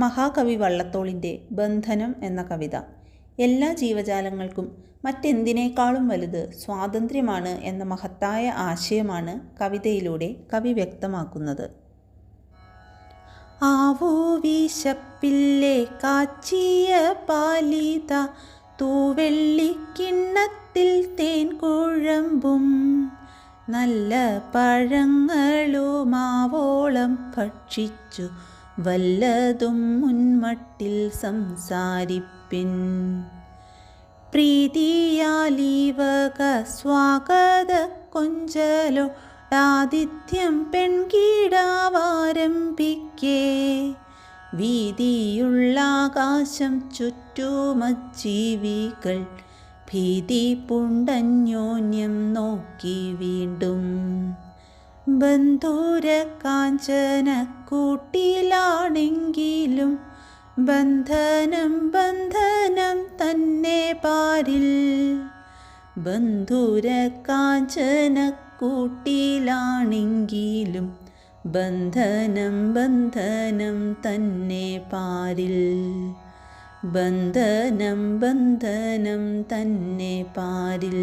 മഹാകവി വള്ളത്തോളിൻ്റെ ബന്ധനം എന്ന കവിത. എല്ലാ ജീവജാലങ്ങൾക്കും മറ്റെന്തിനേക്കാളും വലുത് സ്വാതന്ത്ര്യമാണ് എന്ന മഹത്തായ ആശയമാണ് കവിതയിലൂടെ കവി വ്യക്തമാക്കുന്നത്. ആവൂ വിശപ്പില്ലേ കാച്ചിയ പാലിത, തൂവെള്ളിക്കിണ്ണത്തിൽ തേൻ കുഴമ്പും, നല്ല പഴങ്ങളുമാവോളം ഭക്ഷിച്ചു വല്ലതും മുൻമട്ടിൽ സംസാരിപ്പിൻ. പ്രീതിയാലീവക സ്വാഗത കൊഞ്ചലോടാതിഥ്യം പെൺകീടാവാരംഭിക്കേ, വീതിയുള്ള ആകാശം ചുറ്റുമജ്ജീവികൾ ഭീതി പുണ്ടന്യോന്യം നോക്കി വീണ്ടും. ബന്ധുര കാഞ്ചന കൂട്ടിലാണെങ്കിലും ബന്ധനം ബന്ധനം തന്നെ പാരിൽ. ബന്ധുര കാഞ്ചന കൂട്ടിലാണെങ്കിലും ബന്ധനം ബന്ധനം തന്നെ പാരിൽ. ബന്ധനം ബന്ധനം തന്നെ പാരിൽ.